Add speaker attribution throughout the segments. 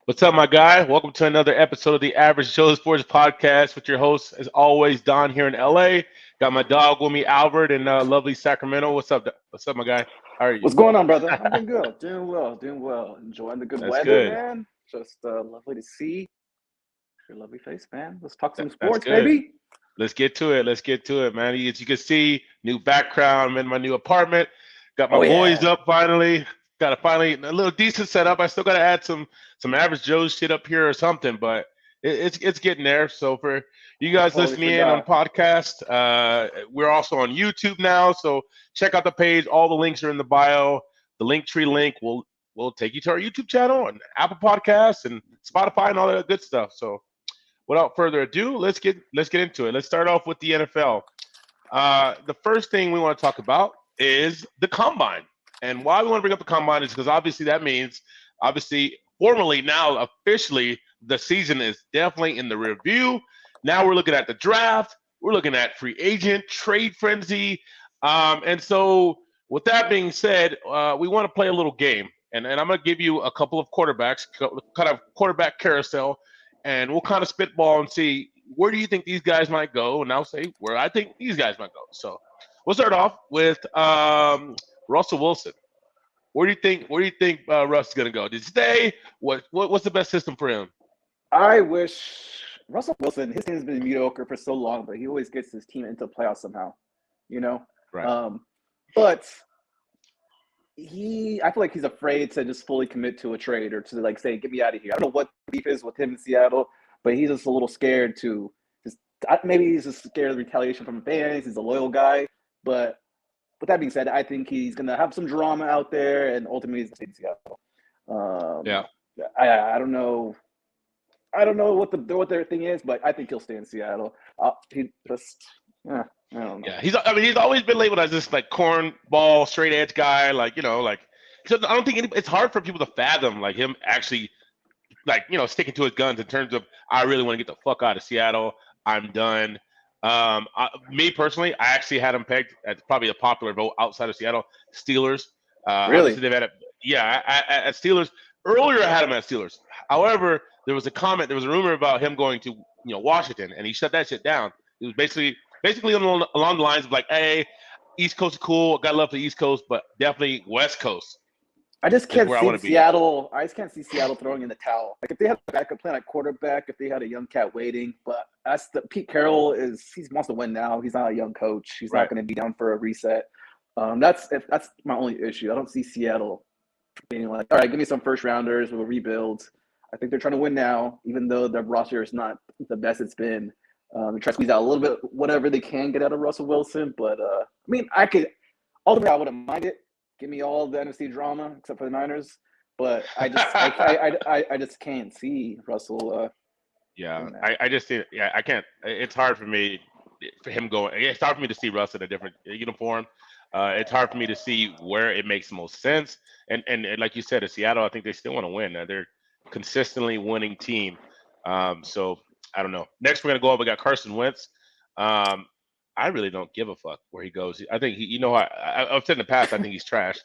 Speaker 1: What's up, my guy? Welcome to another episode of the Average Joe Sports Podcast with your host, as always, Don here in LA. Got my dog with me, Albert, in lovely Sacramento. What's up? What's up, my guy? How are you?
Speaker 2: What's going on, brother? I'm doing good. Doing well. Enjoying the good
Speaker 1: That's
Speaker 2: weather,
Speaker 1: good.
Speaker 2: man. Just lovely to see your lovely face, man. Let's talk some
Speaker 1: That's
Speaker 2: sports,
Speaker 1: good.
Speaker 2: baby.
Speaker 1: Let's get to it. Let's get to it, man. As you can see, new background. I'm in my new apartment. Got my
Speaker 2: Oh
Speaker 1: boys
Speaker 2: yeah.
Speaker 1: up finally. Got a little decent setup. I still got to add some average Joe shit up here or something, but it's getting there. So for you guys
Speaker 2: Totally
Speaker 1: listening in on
Speaker 2: forgot.
Speaker 1: podcast, we're also on YouTube now. So check out the page. All the links are in the bio. The Linktree link will take you to our YouTube channel and Apple Podcasts and Spotify and all that good stuff. So without further ado, let's get into it. Let's start off with the NFL. The first thing we want to talk about is the combine. And why we want to bring up the combine is because obviously that means, obviously, formally now officially, the season is definitely in the review. Now we're looking at the draft. We're looking at free agent trade frenzy. And so, with that being said, we want to play a little game. And I'm going to give you a couple of quarterbacks, kind of quarterback carousel, and we'll kind of spitball and see where do you think these guys might go, and I'll say where I think these guys might go. So we'll start off with Russell Wilson. Where do you think Russ is gonna go? Did he stay? What's the best system for him?
Speaker 2: I wish Russell Wilson. His team's been mediocre for so long, but he always gets his team into the playoffs somehow. You know.
Speaker 1: Right.
Speaker 2: Um, but I feel like he's afraid to just fully commit to a trade or to like say, "Get me out of here." I don't know what the beef is with him in Seattle, but he's just a little scared to just maybe he's just scared of retaliation from fans. He's a loyal guy, but with that being said, I think he's gonna have some drama out there, and ultimately he's in Seattle. Um,
Speaker 1: Yeah.
Speaker 2: I don't know. I don't know what their thing is, but I think he'll stay in Seattle. He just I don't know.
Speaker 1: Yeah. He's always been labeled as this like cornball, straight edge guy. Like so I don't think it's hard for people to fathom like him actually sticking to his guns in terms of I really want to get the fuck out of Seattle. I'm done. Me personally, I actually had him pegged as probably a popular vote outside of Seattle. Steelers. Obviously,
Speaker 2: Really,
Speaker 1: they've had it. Yeah, at Steelers. Earlier, I had him at Steelers. However, there was a comment, there was a rumor about him going to Washington, and he shut that shit down. It was basically along the lines of like, hey, East Coast is cool. Got love for the East Coast, but definitely West Coast
Speaker 2: I just
Speaker 1: is
Speaker 2: can't
Speaker 1: where I
Speaker 2: see
Speaker 1: want to be.
Speaker 2: Seattle. I just can't see Seattle throwing in the towel. Like if they had a backup plan at quarterback, if they had a young cat waiting, but that's the Pete Carroll he wants to win now. He's not a young coach. He's not
Speaker 1: Right.
Speaker 2: going to be down for a reset. That's my only issue. I don't see Seattle being like, all right, give me some first rounders. We'll rebuild. I think they're trying to win now, even though their roster is not the best it's been. They try to squeeze out a little bit whatever they can get out of Russell Wilson, but I mean, ultimately I wouldn't mind it. Give me all the NFC drama except for the Niners. But I just can't see Russell
Speaker 1: Yeah,
Speaker 2: doing that.
Speaker 1: I just think I can't. It's hard for him going. It's hard for me to see Russ in a different uniform. It's hard for me to see where it makes the most sense. And like you said, at Seattle, I think they still want to win. They're consistently winning team. So I don't know. Next, we're gonna go up. We got Carson Wentz. Um, I really don't give a fuck where he goes. I think I've said in the past. I think he's trash.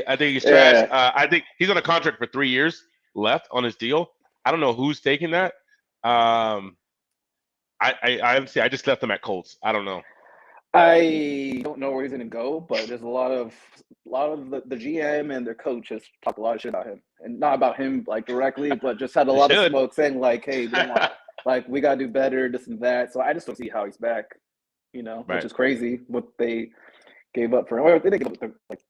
Speaker 1: I think he's trash.
Speaker 2: Yeah,
Speaker 1: I think he's on a contract for 3 years left on his deal. I don't know who's taking that. Um, I honestly I just left him at Colts. I don't know.
Speaker 2: I don't know where he's gonna go, but there's a lot of the GM and their coaches talk a lot of shit about him, and not about him like directly, but just had a
Speaker 1: They
Speaker 2: lot of
Speaker 1: should.
Speaker 2: smoke saying like, hey, they don't want like we gotta do better, this and that. So I just don't see how he's back, which
Speaker 1: Right.
Speaker 2: is crazy what they gave up for him. Well, they didn't give up the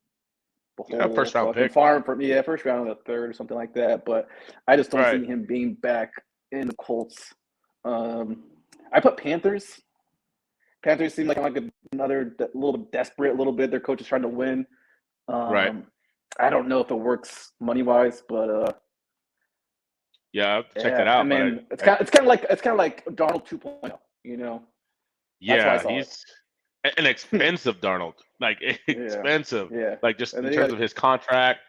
Speaker 1: Yeah,
Speaker 2: whole
Speaker 1: first round
Speaker 2: fucking
Speaker 1: pick.
Speaker 2: farm for first round or the third or something like that. But I just don't
Speaker 1: Right.
Speaker 2: see him being back in the Colts. Um, I put Panthers. Panthers seem like another little bit desperate, a little bit. Their coach is trying to win.
Speaker 1: Right.
Speaker 2: Um, I don't know if it works money wise, but
Speaker 1: Yeah, I have to check that
Speaker 2: yeah, I
Speaker 1: out. But
Speaker 2: mean, it's kind of like Darnold 2.0. You know, that's why I
Speaker 1: yeah,
Speaker 2: saw it.
Speaker 1: he's an expensive Darnold. Like
Speaker 2: Yeah,
Speaker 1: expensive.
Speaker 2: yeah,
Speaker 1: Like just
Speaker 2: and
Speaker 1: in
Speaker 2: then you
Speaker 1: terms
Speaker 2: got
Speaker 1: of his contract.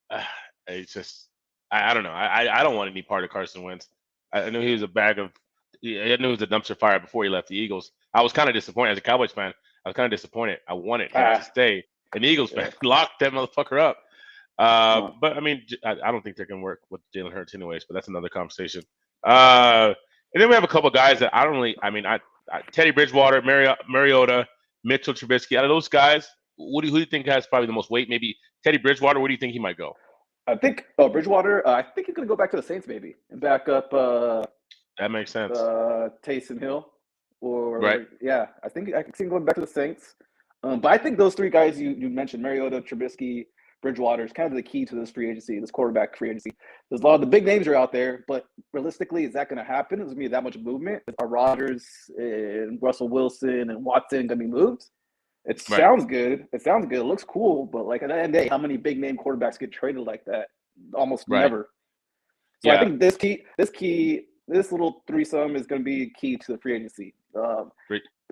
Speaker 1: Uh, it's just I don't know. I don't want any part of Carson Wentz. I knew he was a bag of. I knew he was a dumpster fire before he left the Eagles. I was kind of disappointed as a Cowboys fan. I was kind of disappointed. I wanted him to
Speaker 2: ah
Speaker 1: stay. An Eagles fan
Speaker 2: yeah.
Speaker 1: locked that motherfucker up. But I mean, I don't think they can work with Jalen Hurts anyways. But that's another conversation. And then we have a couple guys that I don't really. I mean, Teddy Bridgewater, Mariota, Mitchell Trubisky. Out of those guys, who do you think has probably the most weight? Maybe Teddy Bridgewater. Where do you think he might go?
Speaker 2: I think Bridgewater. I think he's gonna go back to the Saints maybe and back up.
Speaker 1: That makes sense.
Speaker 2: Taysom Hill, or
Speaker 1: right.
Speaker 2: Yeah, I think I can see him going back to the Saints. But I think those three guys you mentioned, Mariota, Trubisky, Bridgewater, is kind of the key to this free agency, this quarterback free agency. There's a lot of the big names are out there, but realistically, is that going to happen? Is there going to be that much movement? Are Rodgers and Russell Wilson and Watson going to be moved? It sounds good. It sounds good. It looks cool, but like at the end of the day, how many big name quarterbacks get traded like that? Almost never. So I think this little threesome is going to be key to the free agency.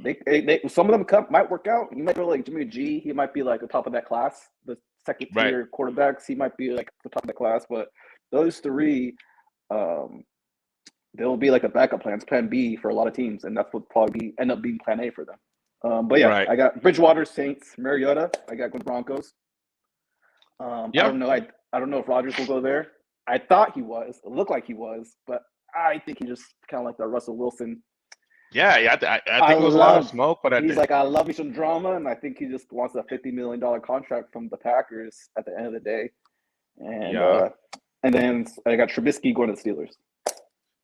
Speaker 2: They some of them might work out. You might go like Jimmy G. He might be like the top of that class. The second tier quarterbacks, he might be like the top of the class. But those three, they'll be like a backup plan B for a lot of teams, and that's what probably end up being plan A for them. But yeah, I got Bridgewater, Saints, Mariota. I got Broncos. I don't know. I don't know if Rodgers will go there. I thought he was. It looked like he was, but I think he just kind of like the Russell Wilson.
Speaker 1: I think it was a lot of smoke, but
Speaker 2: he's like, I love me some drama, and I think he just wants a $50 million contract from the Packers at the end of the day. And then I got Trubisky going to the Steelers.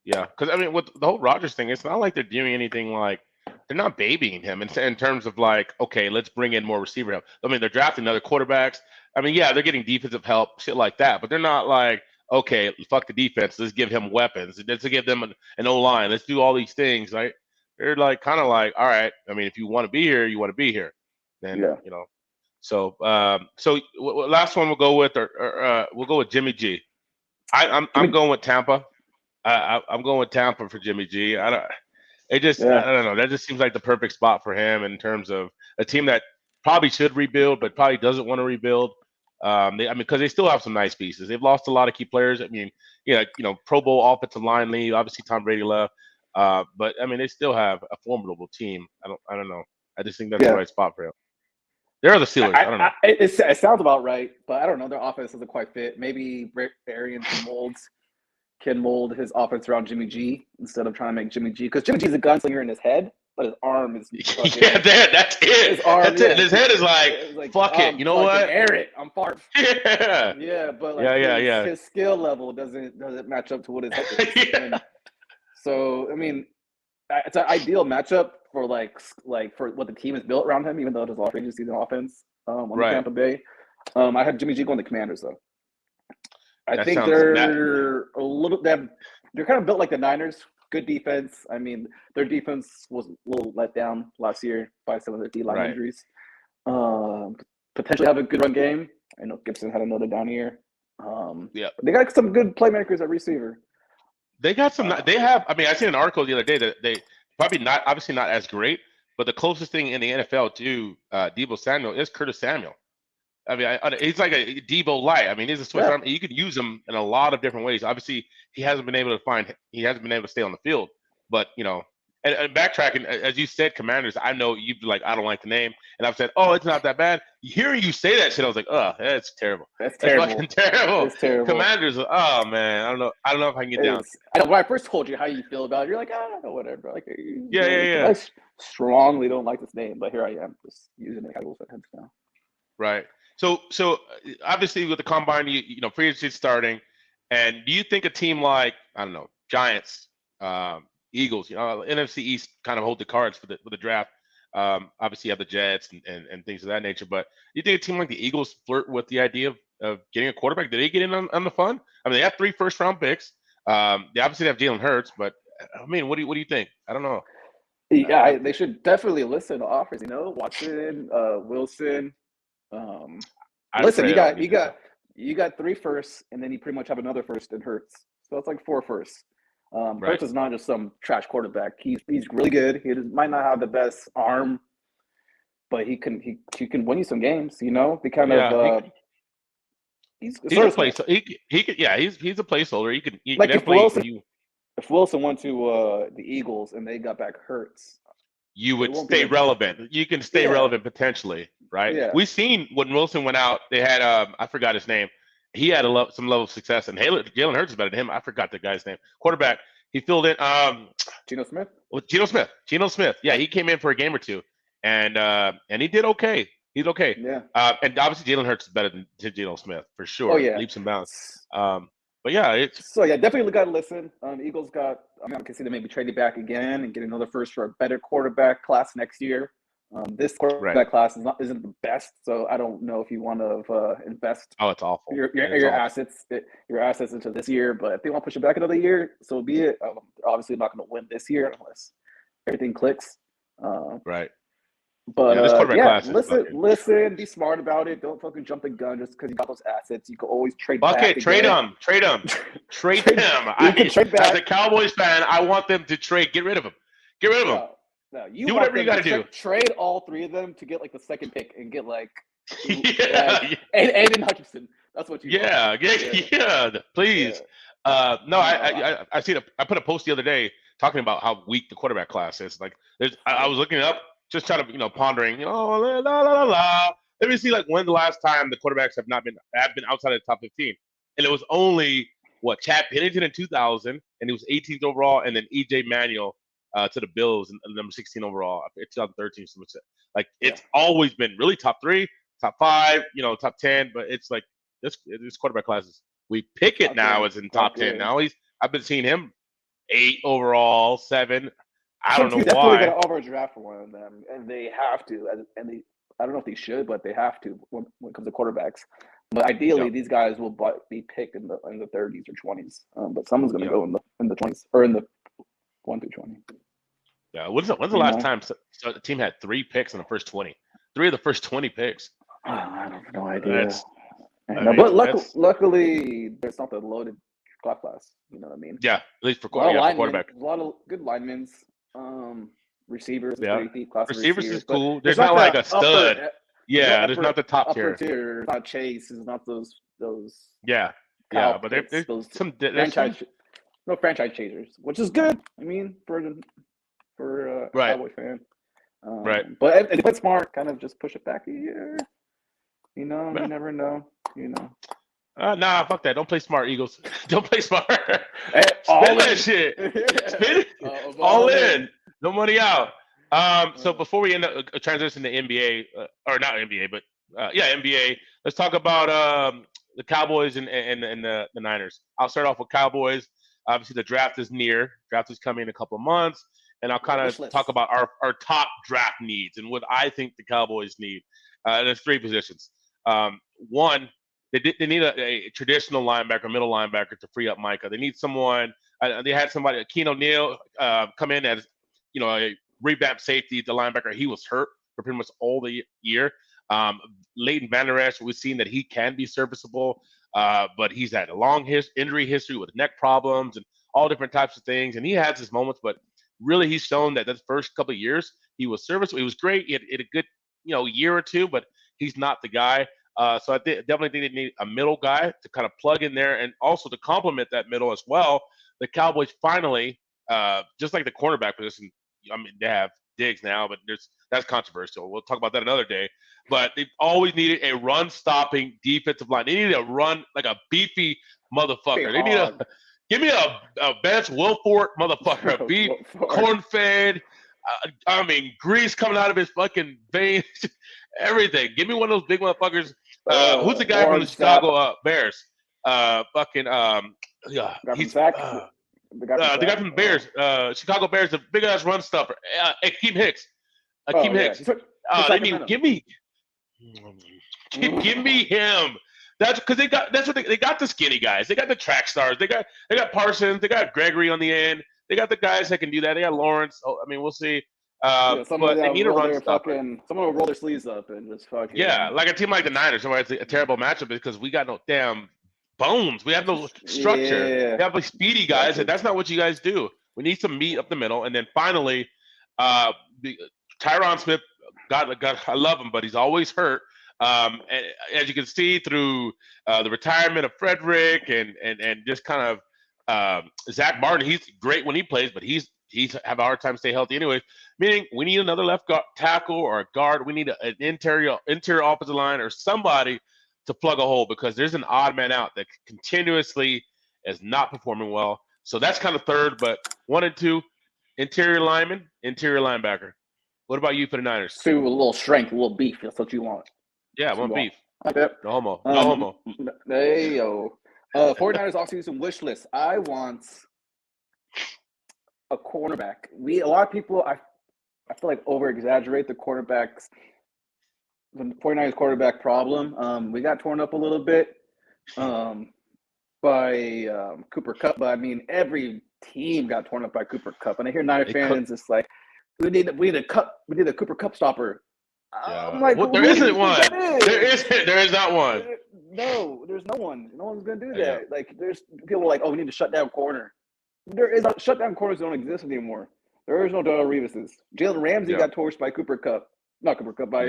Speaker 1: Yeah, because I mean, with the whole Rodgers thing, it's not like they're doing anything like they're not babying him in terms of like, okay, let's bring in more receiver help. I mean, they're drafting other quarterbacks. I mean, yeah, they're getting defensive help, shit like that, but they're not like, okay, fuck the defense, let's give him weapons, let's give them an O-line, let's do all these things, right? They're like kind of like, all right. I mean, if you want to be here, you want to be here. Then you know. So last one we'll go with, or we'll go with Jimmy G. I'm going with Tampa. I'm going with Tampa for Jimmy G. I don't know. That just seems like the perfect spot for him in terms of a team that probably should rebuild, but probably doesn't want to rebuild. Because they still have some nice pieces. They've lost a lot of key players. I mean, Pro Bowl offensive line leave. Obviously, Tom Brady left. But I mean, they still have a formidable team. I don't know. I just think that's the right spot for him. They're the Steelers. I don't know.
Speaker 2: It sounds about right, but I don't know. Their offense doesn't quite fit. Maybe Rick Arians can mold his offense around Jimmy G instead of trying to make Jimmy G, because Jimmy G's a gunslinger in his head, but his arm is
Speaker 1: that's it. That's it. His head is like fuck it. You know what?
Speaker 2: Air it. I'm far.
Speaker 1: Yeah.
Speaker 2: But like his skill level doesn't match up to what his head is. So I mean, it's an ideal matchup for like for what the team is built around him, even though there's a lot of agencies in offense on Tampa Bay. I had Jimmy G going to Commanders though. I think they're a little. They're kind of built like the Niners. Good defense. I mean, their defense was a little let down last year by some of their D-line injuries. Potentially have a good run game. I know Gibson had another down year. They got some good playmakers at receiver.
Speaker 1: They got some. They have. I mean, I seen an article the other day that they probably obviously not as great, but the closest thing in the NFL to Deebo Samuel is Curtis Samuel. I mean, he's like a Deebo light. I mean, he's a Swiss Army. You could use him in a lot of different ways. Obviously, he hasn't been able to stay on the field. But and backtracking, as you said, Commanders. I know you'd be like, I don't like the name, and I've said, oh, it's not that bad. Hearing you say that shit, I was like, oh, that's terrible.
Speaker 2: That's terrible.
Speaker 1: Fucking terrible.
Speaker 2: It's terrible.
Speaker 1: Commanders. Oh man, I don't know if I can get down.
Speaker 2: I know when I first told you how you feel about it, you're like, whatever. Like,
Speaker 1: yeah.
Speaker 2: I strongly don't like this name, but here I am, just using it casual sentence now.
Speaker 1: Right. So obviously with the combine, free agency starting, and do you think a team like, I don't know, Giants, Eagles, NFC East kind of hold the cards for the draft? Obviously you have the Jets and things of that nature, but do you think a team like the Eagles flirt with the idea of getting a quarterback? Do they get in on the fun? I mean, they have 3 first-round picks. They obviously have Jalen Hurts, but I mean, what do you think? I don't know.
Speaker 2: Yeah, they should definitely listen to offers. Watson, Wilson. Listen, you got 3 firsts, and then you pretty much have another first in Hurts. So it's like 4 firsts. Hurts is not just some trash quarterback. He's really good. He might not have the best arm, but he can win you some games. They kind of. He's a placeholder.
Speaker 1: He's a placeholder. He
Speaker 2: like
Speaker 1: can
Speaker 2: if Wilson went to the Eagles and they got back Hurts,
Speaker 1: you would stay relevant. You can stay relevant potentially, right?
Speaker 2: Yeah.
Speaker 1: We've seen when Wilson went out, they had I forgot his name. he had some level of success, and Jalen Hurts is better than him. I forgot the guy's name. Quarterback. He filled in.
Speaker 2: Geno Smith.
Speaker 1: Geno Smith. Geno Smith. Yeah, he came in for a game or two, and he did okay. He's okay.
Speaker 2: Yeah.
Speaker 1: And obviously Jalen Hurts is better than Geno Smith for sure.
Speaker 2: Oh yeah.
Speaker 1: Leaps and bounds. But yeah, it's
Speaker 2: so yeah, definitely got to listen. Eagles got. I can see them maybe trading back again and get another first for a better quarterback class next year. This quarterback class isn't the best, so I don't know if you want to invest.
Speaker 1: Oh, it's awful.
Speaker 2: Your assets into this year, but if they want to push it back another year, so be it. They're obviously not going to win this year unless everything clicks.
Speaker 1: Right.
Speaker 2: But this quarterback class listen, be smart about it. Don't fucking jump the gun just because you got those assets. You can always trade.
Speaker 1: Trade him. Trade him. As a Cowboys fan, I want them to trade. Get rid of him. Get rid of him.
Speaker 2: No, you
Speaker 1: do whatever you got to do.
Speaker 2: Trade all three of them to get like the second pick and get like
Speaker 1: Aiden
Speaker 2: Hutchinson. That's what you.
Speaker 1: Yeah. Please. Yeah. No, I seen I put a post the other day talking about how weak the quarterback class is. Like, I was looking it up, just trying to pondering. Let me see like when the last time the quarterbacks have been outside of the top 15, and it was only Chad Pennington in 2000, and he was 18th overall, and then EJ Manuel. To the Bills and number 16 overall. It's 2013. So it's always been really top 3, top 5, top 10. But it's like this quarterback classes. We pick it now as in top 10. Now I've been seeing him 8 overall, 7. I don't know why.
Speaker 2: Definitely got to overdraft for one of them, and they have to. And I don't know if they should, but they have to when it comes to quarterbacks. But ideally, these guys will be picked in the 30s or 20s. But someone's going to go in the 20s or in the 1 through 20.
Speaker 1: Yeah, when's the last time the team had 3 picks in the first 20? 3 of the first 20 picks.
Speaker 2: I have no idea. But luckily, there's not the loaded class. You know what I mean?
Speaker 1: Yeah, at least for quarterback.
Speaker 2: A lot of good linemen. Receivers.
Speaker 1: Deep class receivers is cool. There's not like a stud. There's not the top tier.
Speaker 2: It's not Chase. It's not those.
Speaker 1: Yeah, but there's some
Speaker 2: franchise. No franchise chasers, which is good. I mean, for a Cowboy fan. But if they play smart, kind of just push it back a year. You never know.
Speaker 1: Nah, fuck that. Don't play smart, Eagles. Don't play smart. Spend that shit. Spend it. All in. No money out. So before we end up transition to NBA, or not NBA, but NBA, let's talk about the Cowboys and the Niners. I'll start off with Cowboys. Obviously, the draft is near. Draft is coming in a couple of months. And I'll kind of talk about our top draft needs and what I think the Cowboys need. There's 3 positions. One, they need a traditional linebacker, middle linebacker to free up Micah. They need someone. They had somebody, Keen O'Neal, come in as a revamped safety, the linebacker. He was hurt for pretty much all the year. Leighton Vander Esch, we've seen that he can be serviceable, but he's had a long injury history with neck problems and all different types of things. And he has his moments, but really he's shown that the first couple of years he was serviceable. He was great. He had a good year or two, but he's not the guy. So I definitely think they need a middle guy to kind of plug in there, and also to complement that middle as well. The Cowboys finally, just like the cornerback position, I mean, they have Diggs now, but that's controversial. We'll talk about that another day. But they've always needed a run-stopping defensive line. They need a run like a beefy motherfucker. They need give me a Vance Wilfork motherfucker, a beef, corn-fed. Grease coming out of his fucking veins, everything. Give me one of those big motherfuckers. Who's the guy from the Chicago Bears? The guy from the Bears, Chicago Bears, the big ass run stuffer. Akeem Hicks. Hicks. Give me him. That's because they got the skinny guys. They got the track stars. They got Parsons. They got Gregory on the end. They got the guys that can do that. They got Lawrence. We'll see. But they need a run stopper.
Speaker 2: Someone will roll their sleeves up and just fucking.
Speaker 1: Yeah, like a team like the Niners, where it's a terrible matchup because we got no damn bones. We have no structure.
Speaker 2: Yeah.
Speaker 1: We have like speedy guys, and that's not what you guys do. We need some meat up the middle, and then finally, Tyron Smith. God, I love him, but he's always hurt. And as you can see through the retirement of Frederick and just kind of Zach Martin, he's great when he plays, but he's have a hard time staying healthy anyway. Meaning we need another left tackle or a guard. We need an interior offensive line or somebody to plug a hole because there's an odd man out that continuously is not performing well. So that's kind of third, but 1 and 2, interior lineman, interior linebacker. What about you for the Niners?
Speaker 2: So a little strength, a little beef. That's what you want.
Speaker 1: Yeah, I want beef.
Speaker 2: Like that.
Speaker 1: No homo. No homo.
Speaker 2: Hey, yo. 49ers offseason wish list. I want a cornerback. A lot of people, I feel like, over-exaggerate the 49ers quarterback problem. We got torn up a little bit by Cooper Kupp, but I mean, every team got torn up by Cooper Kupp. And I hear Niner fans just like, we need a Cooper Kupp stopper.
Speaker 1: Yeah.
Speaker 2: I'm like,
Speaker 1: there isn't one. There is not one.
Speaker 2: No, there's no one. No one's gonna do that.
Speaker 1: Yeah.
Speaker 2: Like, there's people like, we need to shut down corner. Shutdown corners don't exist anymore. There is no Darrell Reeveses. Jalen Ramsey got torched by Cooper Kupp. Not Cooper Kupp, by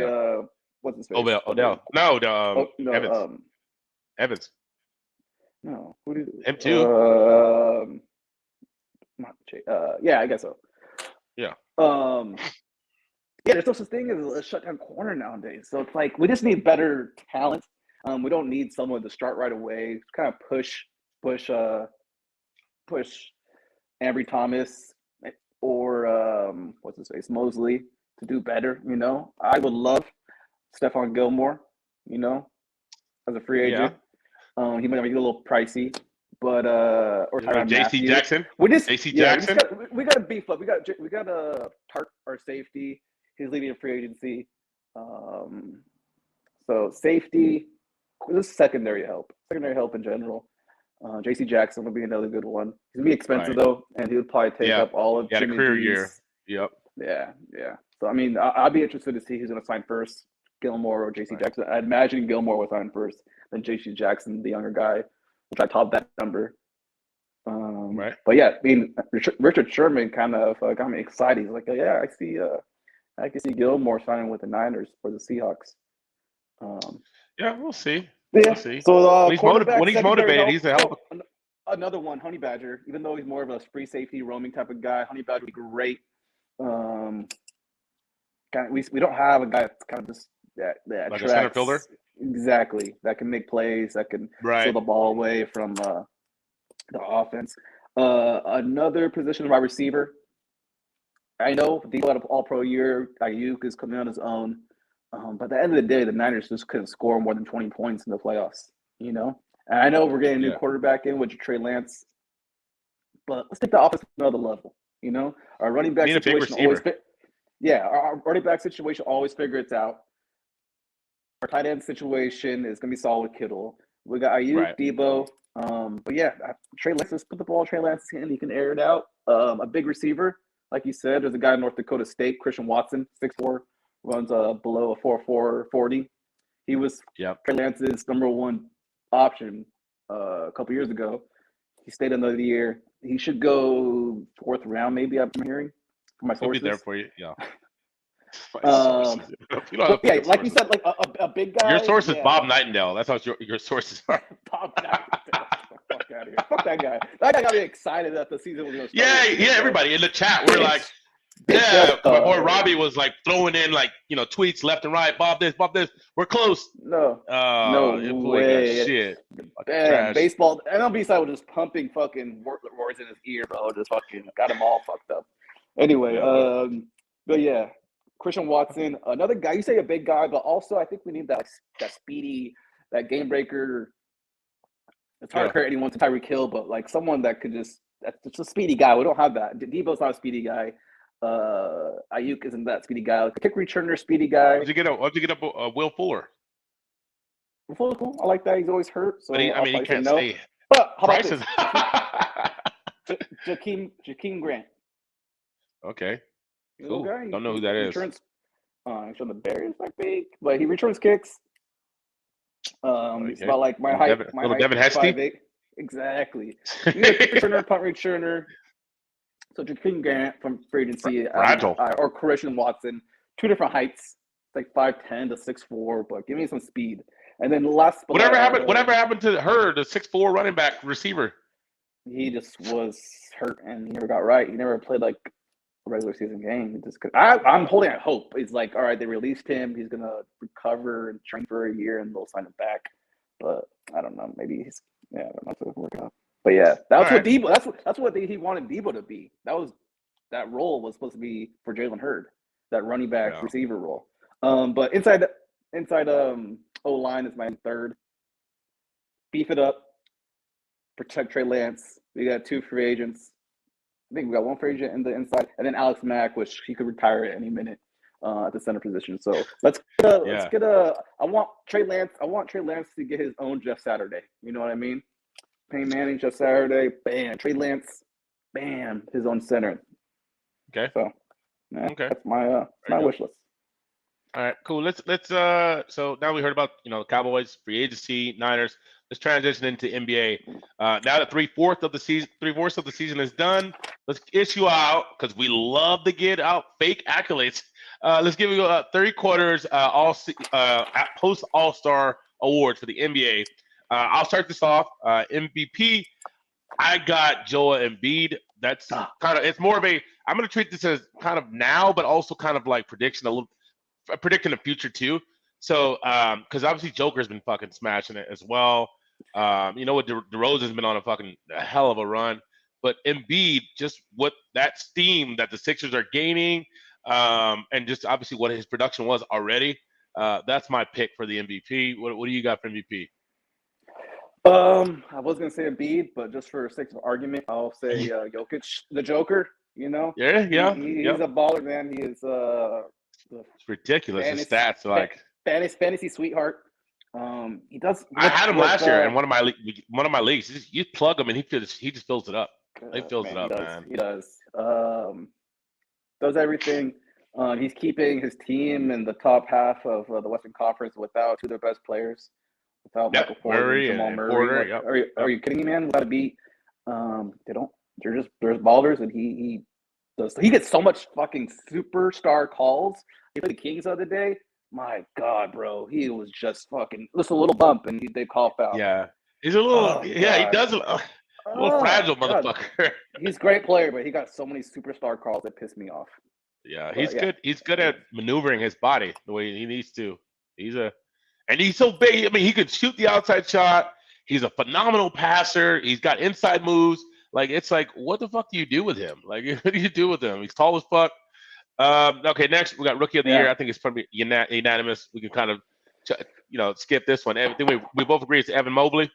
Speaker 2: what's his face?
Speaker 1: Odell. No, Evans. Evans.
Speaker 2: No, who did
Speaker 1: him too?
Speaker 2: Yeah, I guess so.
Speaker 1: Yeah.
Speaker 2: Yeah, there's no such thing as a shutdown corner nowadays. So it's like we just need better talent. We don't need someone to start right away. Kind of push Ambry Thomas or what's his face, Mosley, to do better. You know, I would love Stephon Gilmore. You know, as a free agent, he might be a little pricey, but or
Speaker 1: J.C. Jackson.
Speaker 2: Jackson. We got to beef up. We got a Tart, our safety. He's leaving in free agency. So safety, this is secondary help in general. J.C. Jackson would be another good one. He's gonna be expensive though, and he would probably take up all of Jimmy
Speaker 1: a career
Speaker 2: G's.
Speaker 1: year. Yep.
Speaker 2: Yeah. So I mean, I'd be interested to see who's gonna sign first, Gilmore or J.C. Jackson. I'd imagine Gilmore will sign first, then J.C. Jackson, the younger guy, will try to top that number. But yeah, I mean, Richard Sherman kind of got me excited. He's like, I can see Gilmore signing with the Niners for the Seahawks.
Speaker 1: Yeah, we'll see.
Speaker 2: Yeah.
Speaker 1: We'll see.
Speaker 2: So
Speaker 1: when he's motivated, he's a help.
Speaker 2: Another one, Honey Badger. Even though he's more of a free safety roaming type of guy, Honey Badger would be great. We don't have a guy that's kind of just that
Speaker 1: like
Speaker 2: attracts,
Speaker 1: a center fielder.
Speaker 2: Exactly, that can make plays, that can steal the ball away from the offense. Another position, wide receiver. I know Debo had an all-pro year. Ayuk is coming on his own. But at the end of the day, the Niners just couldn't score more than 20 points in the playoffs, you know? And I know we're getting a new quarterback in with Trey Lance, but let's take the offense to another level, you know? Our running back situation our running back situation always figures it out. Our tight end situation is going to be solid with Kittle. We got Ayuk, Debo. But yeah, Trey Lance, just put the ball in Trey Lance's hand. He can air it out. A big receiver, like you said, there's a guy in North Dakota State, Christian Watson, 6'4", runs below a 4.4 40. He was Trey Lance's number one option a couple years ago. He stayed another year. He should go 4th round, maybe, I'm hearing from my sources.
Speaker 1: He'll be there for you, yeah.
Speaker 2: Like you said, like a big guy.
Speaker 1: Your source is Bob Nightingale. That's how your sources are.
Speaker 2: Bob Nightingale. Fuck out of here. Fuck that guy. That guy got me excited that the season was going to start.
Speaker 1: Yeah, everybody in the chat, we're like, my boy Robbie was like throwing in like, tweets left and right. Bob this, we're close.
Speaker 2: No way.
Speaker 1: Shit.
Speaker 2: Damn, baseball. MLB side was just pumping fucking words in his ear, bro. Just fucking got him all fucked up. Anyway, but yeah, Christian Watson, another guy. You say a big guy, but also I think we need that speedy, that game breaker. It's hard to compare anyone to Tyreek Hill, but like someone that could that's a speedy guy. We don't have that. Debo's not a speedy guy. Ayuk isn't that speedy guy. Like a kick returner, speedy guy.
Speaker 1: Why'd you get up Will Fuller?
Speaker 2: Will Fuller's cool. I like that. He's always hurt. So
Speaker 1: but he can't stay.
Speaker 2: But how about this? Jakeem Grant.
Speaker 1: Okay. Cool.
Speaker 2: Okay.
Speaker 1: Don't know who that is.
Speaker 2: I'm sure the Bears like big, but he returns kicks. It's about like my height.
Speaker 1: Devin Hesty?
Speaker 2: Exactly. Kick returner, punt returner. So Jakeem Grant from free agency, or Christian Watson, 2 different heights, like 5'10" to 6'4", but give me some speed. And then whatever
Speaker 1: happened to her, the 6'4" running back receiver?
Speaker 2: He just was hurt and he never got right. He never played like a regular season game. I'm holding out hope. It's like, all right, they released him. He's gonna recover and train for a year, and they'll sign him back. but I don't know. Maybe he's I don't know if it'll work out. But yeah, that's what Debo. That's what he wanted Debo to be. That role was supposed to be for Jalen Hurd, that running back receiver role. But inside O line is my third. Beef it up. Protect Trey Lance. We got 2 free agents. I think we got 1 free agent in the inside, and then Alex Mack, which he could retire at any minute at the center position. So let's get a. I want Trey Lance to get his own Jeff Saturday. You know what I mean? Payne Manning, Jeff Saturday, bam. Trey Lance, bam, his own center.
Speaker 1: Okay.
Speaker 2: So, that's my wish list.
Speaker 1: All right, cool. Let's so now we heard about Cowboys, free agency, Niners. Let's transition into NBA. Now that 3/4 of the season is done, let's issue out, because we love to get out fake accolades. Let's give you 3 quarters post All-Star awards for the NBA. I'll start this off. MVP, I got Joel Embiid. That's it's more of a. I'm going to treat this as kind of now, but also kind of like predicting the future too. So, because obviously Joker's been fucking smashing it as well. What DeRozan's been on a hell of a run, but Embiid, just what that steam that the Sixers are gaining, and just obviously what his production was already. That's my pick for the MVP. What do you got for MVP?
Speaker 2: I was gonna say Embiid, but just for sake of argument, I'll say Jokic, the Joker.
Speaker 1: He's
Speaker 2: he's a baller, man. He is
Speaker 1: it's ridiculous. His stats like
Speaker 2: fantasy sweetheart. He does.
Speaker 1: I had him last year in one of my leagues. You plug him and he just fills it up. He fills it up, man.
Speaker 2: He does. Does everything. He's keeping his team in the top half of the Western Conference without 2 of their best players. Without Michael Porter and Jamal Murray.
Speaker 1: Porter,
Speaker 2: are you kidding me, man? Without a beat, there's ballers, and he gets so much fucking superstar calls. He played the Kings the other day. My God, bro, he was just a little bump, and they call foul.
Speaker 1: Yeah, he's a little. He does a little fragile, motherfucker.
Speaker 2: He's a great player, but he got so many superstar calls that piss me off.
Speaker 1: Yeah, he's good. He's good at maneuvering his body the way he needs to. And he's so big. I mean, he could shoot the outside shot. He's a phenomenal passer. He's got inside moves. Like, it's like, what the fuck do you do with him? Like, what do you do with him? He's tall as fuck. Okay, next we got Rookie of the Year. I think it's probably unanimous. We can kind of, skip this one. I think we both agree it's Evan Mobley.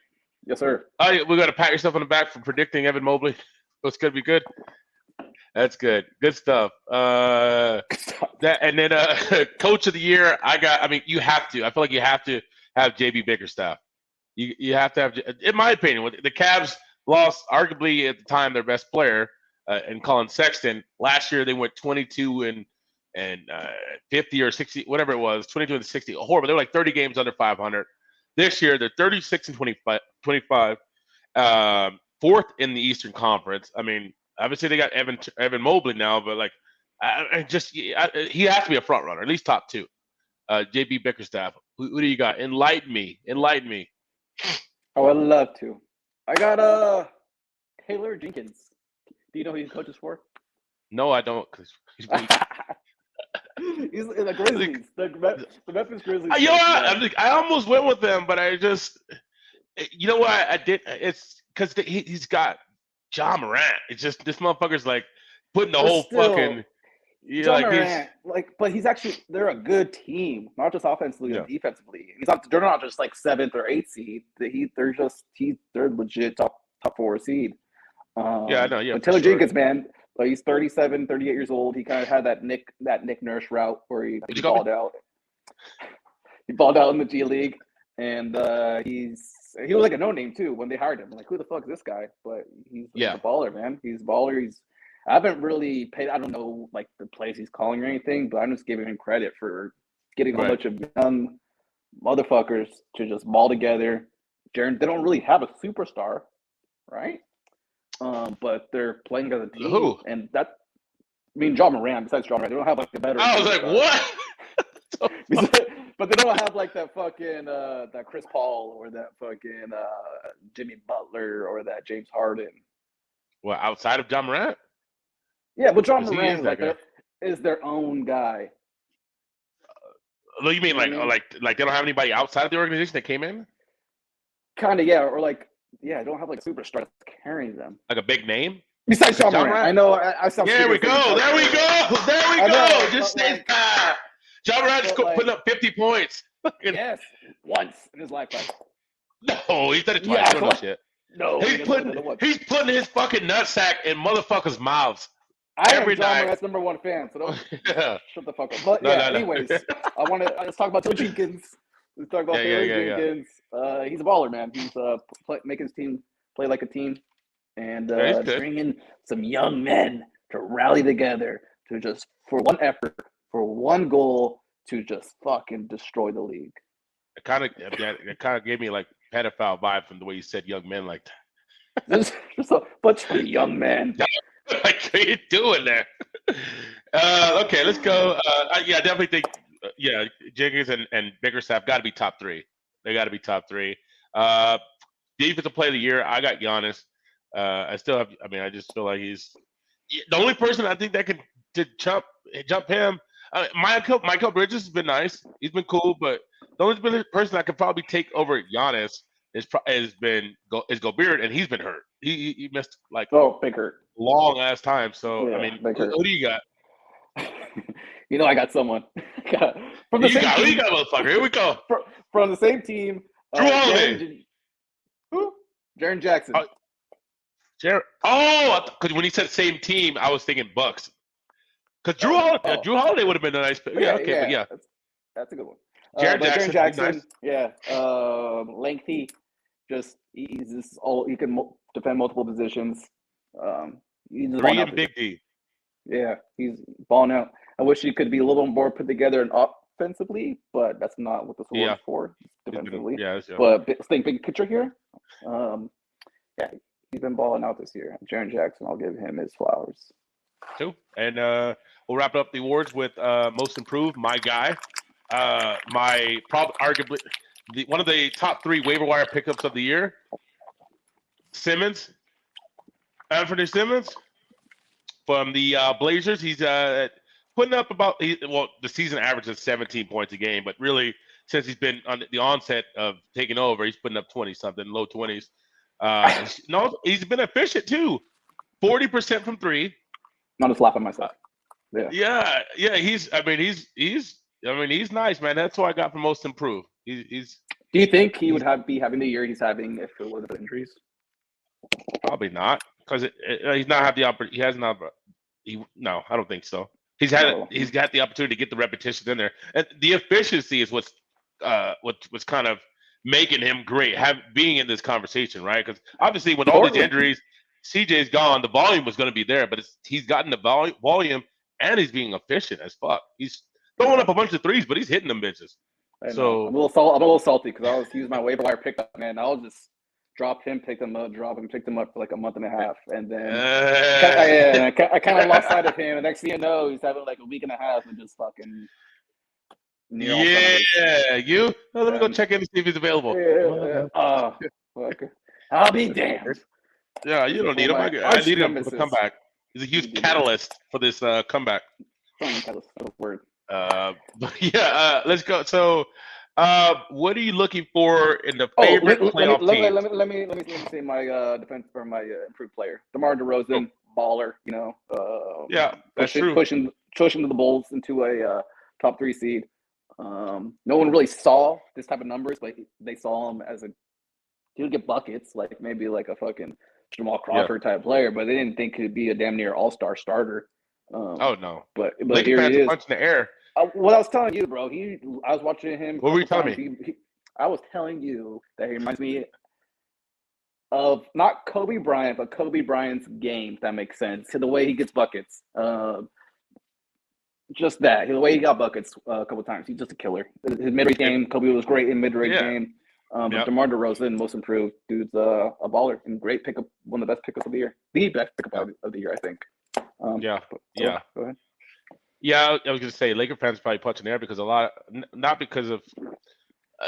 Speaker 2: Yes, sir.
Speaker 1: Oh, yeah, we got to pat yourself on the back for predicting Evan Mobley. It's going to be good. That's good. Good stuff. And then Coach of the Year, you have to. I feel like you have to have JB Bickerstaff. You have to have, in my opinion, the Cavs lost arguably at the time their best player in Colin Sexton. Last year they went 22 and 50 or 60, whatever it was, 22 and 60. Horrible. They were like 30 games under 500. This year they're 36 and 25, fourth in the Eastern Conference. I mean, obviously they got Evan Mobley now, but like, he has to be a front runner, at least top 2. JB Bickerstaff. Who do you got? Enlighten me.
Speaker 2: Oh, I'd love to. I got Taylor Jenkins. Do you know who he coaches for?
Speaker 1: No, I don't. He's
Speaker 2: in the Grizzlies, the Memphis Grizzlies.
Speaker 1: I almost went with them, but I just, I did. It's because he's got Ja Morant. It's just this motherfucker's like putting the whole fucking.
Speaker 2: Ja Morant, but he's actually, they're a good team, not just offensively and defensively. They're not just like 7th or 8th seed. They're legit top 4 seed.
Speaker 1: I know. Yeah,
Speaker 2: but Taylor Jenkins, man, like he's 37, 38 years old. He kind of had that Nick Nurse route where he balled out. He balled out in the G League, and he was like a no name too when they hired him. I'm like, who the fuck is this guy? But he's a baller, man. He's a baller. I haven't really paid. I don't know like the plays he's calling or anything, but I'm just giving him credit for getting a bunch of young motherfuckers to just ball together. They don't really have a superstar, right? But they're playing as a team.
Speaker 1: Who?
Speaker 2: And Ja Morant. Besides Ja Morant, they don't have like a better.
Speaker 1: I was like, what?
Speaker 2: But they don't have like that fucking that Chris Paul or that fucking Jimmy Butler or that James Harden.
Speaker 1: Well, outside of Ja Morant?
Speaker 2: Yeah, but Ja Morant is their own guy.
Speaker 1: You mean like they don't have anybody outside of the organization that came in?
Speaker 2: Kind of, yeah, or like, yeah, I don't have like a superstar that's carrying them.
Speaker 1: Like a big name?
Speaker 2: Besides John
Speaker 1: John
Speaker 2: Morant.
Speaker 1: Morant?
Speaker 2: I know I sound
Speaker 1: There we
Speaker 2: stupid
Speaker 1: go.
Speaker 2: saying
Speaker 1: There we go. There we
Speaker 2: I
Speaker 1: go.
Speaker 2: know,
Speaker 1: Just
Speaker 2: but
Speaker 1: say
Speaker 2: like-
Speaker 1: that. John Morant's
Speaker 2: but like-
Speaker 1: putting up 50 points.
Speaker 2: Yes, once in his lifetime.
Speaker 1: No, he's done it twice.
Speaker 2: Yeah,
Speaker 1: You don't know
Speaker 2: like-
Speaker 1: shit.
Speaker 2: No,
Speaker 1: He's putting his fucking nutsack in motherfuckers' mouths.
Speaker 2: I am
Speaker 1: every
Speaker 2: John
Speaker 1: night.
Speaker 2: Morant's number one fan, so don't
Speaker 1: Yeah.
Speaker 2: shut the fuck up. But
Speaker 1: No,
Speaker 2: yeah,
Speaker 1: no, no.
Speaker 2: anyways, let's talk about Taylor Jenkins. Let's talk about Taylor Jenkins. He's a baller, man. He's making his team play like a team, and
Speaker 1: Yeah, he's good.
Speaker 2: bringing some young men to rally together to just for one effort, for one goal, to just fucking destroy the league.
Speaker 1: It kind of gave me like pedophile vibe from the way you said young men like that.
Speaker 2: There's just a bunch of young men.
Speaker 1: Like, what are you doing there? Okay, let's go. Yeah, I definitely think, Jenkins and Bickerstaff got to be top three. They got to be top three. Defensive player of the year, I got Giannis. I just feel like he's the only person I think that can jump him. Michael Bridges has been nice. He's been cool, but the only person I could probably take over Giannis is Gobert, and he's been hurt. He missed like
Speaker 2: big hurt.
Speaker 1: Long ass time. So
Speaker 2: Yeah,
Speaker 1: I mean, who do you got?
Speaker 2: I got someone
Speaker 1: Who you got, motherfucker? Here we go.
Speaker 2: From the same team.
Speaker 1: Drew Holiday.
Speaker 2: Who? Jaren Jackson.
Speaker 1: Because when he said same team, I was thinking Bucks. Because Drew Holiday would have been a nice pick. Yeah, okay, but yeah.
Speaker 2: That's a good one.
Speaker 1: Jaren Jackson,
Speaker 2: nice. Lengthy. He's just he can defend multiple positions. He's
Speaker 1: 3 and Big D.
Speaker 2: Yeah, he's balling out. I wish he could be a little more put together and offensively, but that's not what this award is for. Defensively. But think big picture here. He's been balling out this year. Jaren Jackson, I'll give him his flowers.
Speaker 1: Too. And we'll wrap up the awards with most improved, my guy. Arguably one of the top 3 waiver wire pickups of the year. Anthony Simmons from the Blazers. He's putting up the season average is 17 points a game, but really since he's been on the onset of taking over, he's putting up 20 something, low 20s. He's been efficient too. 40% from 3.
Speaker 2: Not just laughing at myself.
Speaker 1: Yeah. He's nice, man. That's who I got for most improved. He's. Do
Speaker 2: you think he would be having the year he's having if it wasn't injuries?
Speaker 1: Probably not, because he's not had the opportunity. He has not. No, I don't think so. He's got the opportunity to get the repetitions in there, and the efficiency is what's kind of making him great. Being in this conversation, right? Because obviously, with all these injuries, CJ's gone. The volume was going to be there, but he's gotten the volume, and he's being efficient as fuck. He's throwing up a bunch of threes, but he's hitting them bitches. So
Speaker 2: I'm a little salty because I was using my waiver wire pickup, man. I'll just drop him, pick him up for like a month and a half, and then I kind of lost sight of him. And next thing you know, he's having like a week and a half and just fucking.
Speaker 1: Let me go check in to see if he's available.
Speaker 2: I'll be damned.
Speaker 1: Yeah, you don't need him. I need him for the comeback. He's a huge catalyst for this comeback.
Speaker 2: Word.
Speaker 1: Let's go. So, what are you looking for in the favorite playoff team?
Speaker 2: Let me say my defense or my improved player, DeMar DeRozan, baller. That's true. Pushing the Bulls into a top 3 seed. No one really saw this type of numbers, but they saw him as he'll get buckets, like maybe like a fucking Jamal Crawford type player, but they didn't think he'd be a damn near all-star starter.
Speaker 1: No!
Speaker 2: But
Speaker 1: here he is, punching the air.
Speaker 2: What I was telling you, bro. I was watching him.
Speaker 1: What were you telling me?
Speaker 2: I was telling you that he reminds me of not Kobe Bryant, but Kobe Bryant's game. If that makes sense. To the way he gets buckets. Just that. The way he got buckets a couple times. He's just a killer. His mid-range game. Kobe was great in mid-range game. But DeMar DeRozan, most improved, dude's a baller and great pickup. One of the best pickups of the year. The best pickup of the year, I think. Go ahead.
Speaker 1: Yeah, I was gonna say Laker fans probably punching there because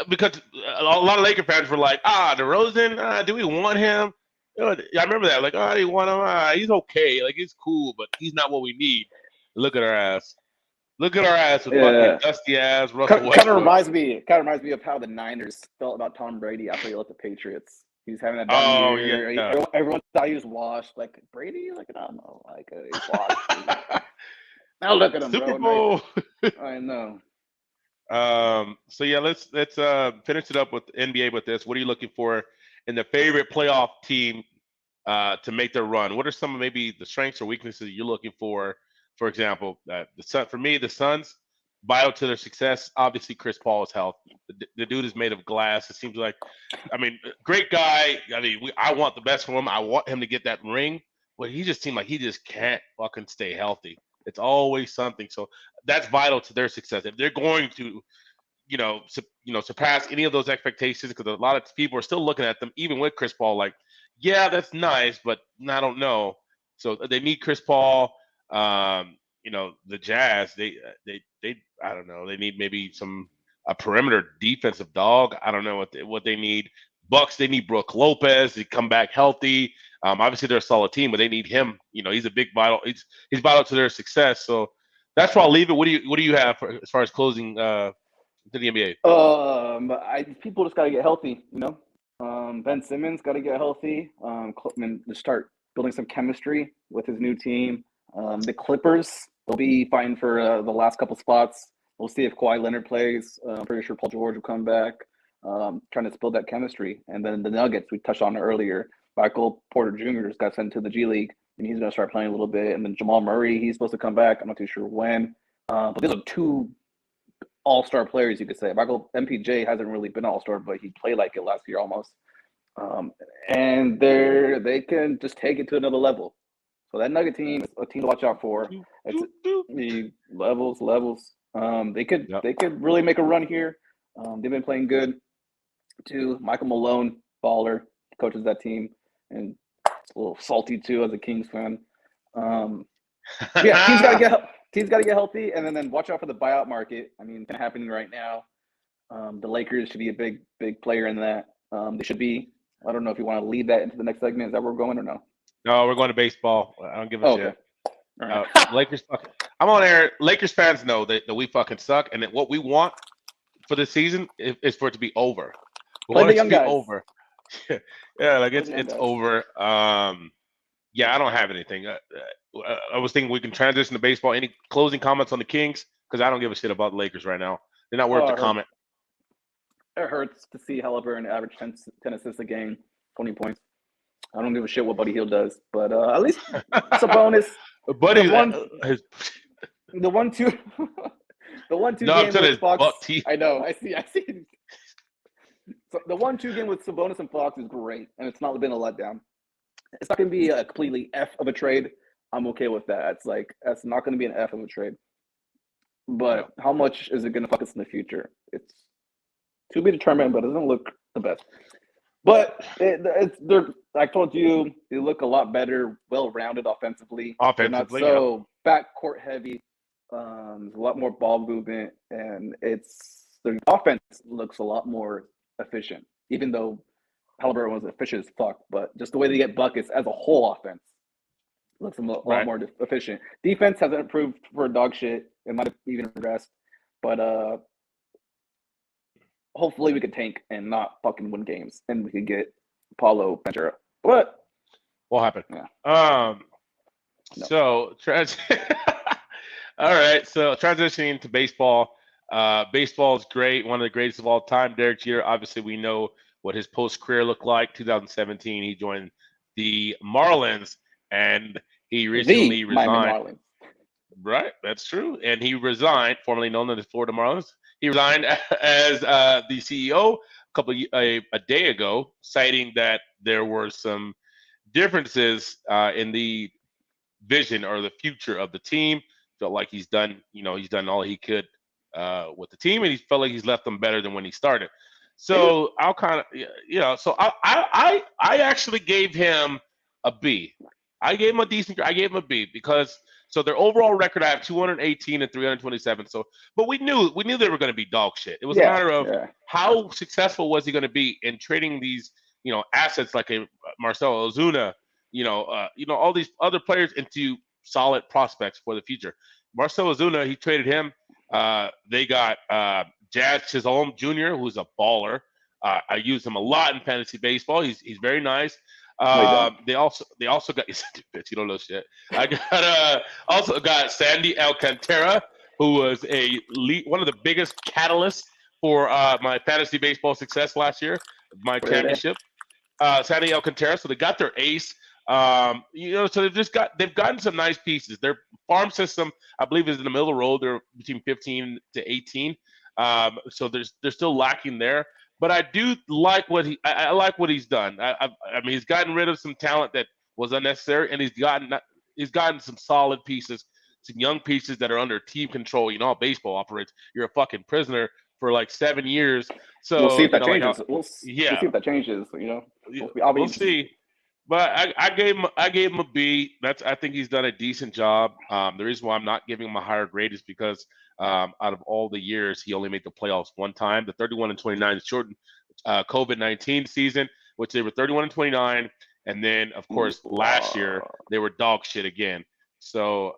Speaker 1: because a lot of Laker fans were like, DeRozan, do we want him? I remember that, like, you want him? He's okay, like he's cool, but he's not what we need. Look at our ass. Look at our ass with
Speaker 2: Yeah.
Speaker 1: fucking dusty ass Russell
Speaker 2: Kind of
Speaker 1: Westbrook.
Speaker 2: reminds me of how the Niners felt about Tom Brady after he left the Patriots. He was having that down
Speaker 1: Oh
Speaker 2: year.
Speaker 1: yeah.
Speaker 2: Everyone thought he was washed. Like Brady, like I don't know, like he's washed. Now look at him,
Speaker 1: Super
Speaker 2: bro.
Speaker 1: Bowl.
Speaker 2: I know.
Speaker 1: So yeah, let's finish it up with NBA with this. What are you looking for in the favorite playoff team to make their run? What are some of maybe the strengths or weaknesses you're looking for? For example, for me, the Suns, vital to their success. Obviously, Chris Paul's health. The dude is made of glass. It seems like, I mean, great guy. I mean, I want the best for him. I want him to get that ring, but he just seemed like he just can't fucking stay healthy. It's always something. So that's vital to their success. If they're going to, surpass any of those expectations, because a lot of people are still looking at them, even with Chris Paul, like, yeah, that's nice, but I don't know. So they need Chris Paul. The Jazz, they I don't know. They need maybe a perimeter defensive dog. I don't know what they need. Bucks, they need Brook Lopez to come back healthy. Obviously they're a solid team, but they need him. He's a big vital. He's vital to their success. So that's where I'll leave it. What do you have as far as closing to the NBA?
Speaker 2: People just gotta get healthy. Ben Simmons got to get healthy. To start building some chemistry with his new team. The Clippers, they'll be fighting for the last couple spots. We'll see if Kawhi Leonard plays. I'm pretty sure Paul George will come back. Trying to build that chemistry. And then the Nuggets, we touched on it earlier. Michael Porter Jr. just got sent to the G League, and he's going to start playing a little bit. And then Jamal Murray, he's supposed to come back. I'm not too sure when. But these are two all-star players, you could say. MPJ hasn't really been an all-star, but he played like it last year almost. And they can just take it to another level. So that Nugget team is a team to watch out for. It's levels. They could really make a run here. They've been playing good too. Michael Malone, baller, coaches that team, and it's a little salty too as a Kings fan. Yeah, teams got to get healthy, and then watch out for the buyout market. I mean, it's happening right now. The Lakers should be a big player in that. They should be. I don't know if you want to lead that into the next segment. Is that where we're going or no?
Speaker 1: No, we're going to baseball. I don't give a shit.
Speaker 2: Okay. All right.
Speaker 1: Lakers. I'm on air. Lakers fans know that we fucking suck, and that what we want for this season is for it to be over. We want it to be over. Yeah, like it's over. Yeah, I don't have anything. I was thinking we can transition to baseball. Any closing comments on the Kings? Because I don't give a shit about the Lakers right now. They're not worth the comment.
Speaker 2: It hurts to see Halliburton average 10 assists a game, 20 points. I don't give a shit what Buddy Hield does, but at least it's a bonus.
Speaker 1: Buddy,
Speaker 2: the 1-2 game with Fox.
Speaker 1: I
Speaker 2: know. I see. So the 1-2 game with Sabonis and Fox is great, and it's not been a letdown. It's not going to be a completely F of a trade. I'm okay with that. That's not going to be an F of a trade. But how much is it going to fuck us in the future? It's to be determined, but it doesn't look the best. But I told you, they look a lot better, well-rounded offensively. They're not so backcourt heavy. There's a lot more ball movement, and their offense looks a lot more efficient, even though Halliburton was efficient as fuck. But just the way they get buckets as a whole offense looks a lot more efficient. Defense hasn't improved for dog shit. It might have even regressed. But hopefully we could tank and not fucking win games, and we could get Paulo Ventura. What
Speaker 1: happened?
Speaker 2: Yeah.
Speaker 1: No. So all right. So transitioning to baseball. Baseball is great. One of the greatest of all time. Derek Jeter. Obviously, we know what his post career looked like. 2017, he joined the Marlins, and he recently resigned. Right, that's true. And he resigned, formerly known as the Florida Marlins. He resigned as the CEO a day ago, citing that there were some differences in the vision or the future of the team. Felt like he's done all he could with the team, and he felt like he's left them better than when he started. So I'll kind of, so I actually gave him a B. I gave him a B because. So their overall record, I have 218 and 327. So, but we knew they were going to be dog shit. It was a matter of how successful was he going to be in trading these, assets like a Marcelo Ozuna, all these other players into solid prospects for the future. Marcell Ozuna, he traded him. They got Jazz Chisholm Jr., who's a baller. I use him a lot in fantasy baseball. He's very nice.
Speaker 2: No, you don't.
Speaker 1: They also got bitch, you don't know shit. I got also got Sandy Alcantara, who was one of the biggest catalysts for my fantasy baseball success last year, my
Speaker 2: Where are they?
Speaker 1: championship. Sandy Alcantara. So they got their ace. So they've gotten some nice pieces. Their farm system, I believe, is in the middle of the road. They're between 15 to 18. So they're still lacking there. But I do like I like what he's done. I mean, he's gotten rid of some talent that was unnecessary, and he's gotten some solid pieces, some young pieces that are under team control. You know how baseball operates. You're a fucking prisoner for like 7 years. So
Speaker 2: We'll see if that
Speaker 1: like
Speaker 2: changes. We'll see if that changes.
Speaker 1: we'll see. But I gave him a B. I think he's done a decent job. The reason why I'm not giving him a higher grade is because out of all the years, he only made the playoffs one time. The 31-29 shortened COVID-19 season, which they were 31-29, and then of course last year they were dog shit again. So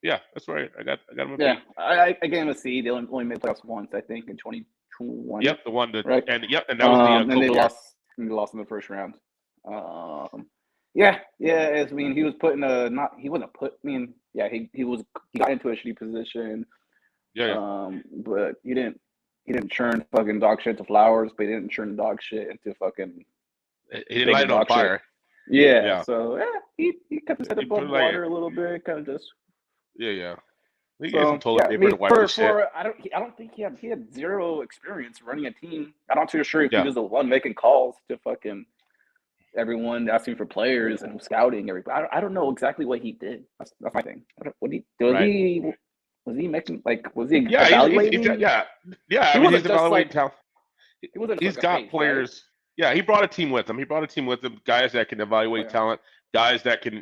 Speaker 1: yeah, that's right. I got him a B.
Speaker 2: Yeah, I gave him a C. They only made playoffs once, I think, in 2021.
Speaker 1: Yep, the one that
Speaker 2: right?
Speaker 1: and that was the
Speaker 2: and they
Speaker 1: year.
Speaker 2: lost in the first round. Yeah. I mean, he was put in a not. He wasn't put. I mean, yeah, he got into a shitty position.
Speaker 1: Yeah.
Speaker 2: But he didn't churn fucking dog shit to flowers, but he didn't churn dog shit into fucking.
Speaker 1: He didn't light it on fire.
Speaker 2: Yeah. So he kept his head above water a little bit, kind of just.
Speaker 1: Yeah. He gave some toilet paper to wipe his shit.
Speaker 2: I don't think he had zero experience running a team. I'm not too sure if he was the one making calls to fucking everyone asking for players and scouting everybody. I don't know exactly what he did. That's my thing. Was he making was he evaluating?
Speaker 1: Yeah. I mean, he's evaluating talent. He's got players. Right? Yeah, he brought a team with him. Guys that can evaluate talent, guys that can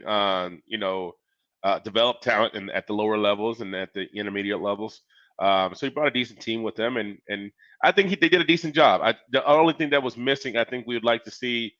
Speaker 1: develop talent at the lower levels and at the intermediate levels. So he brought a decent team with them, and I think they did a decent job. The only thing that was missing, I think we would like to see.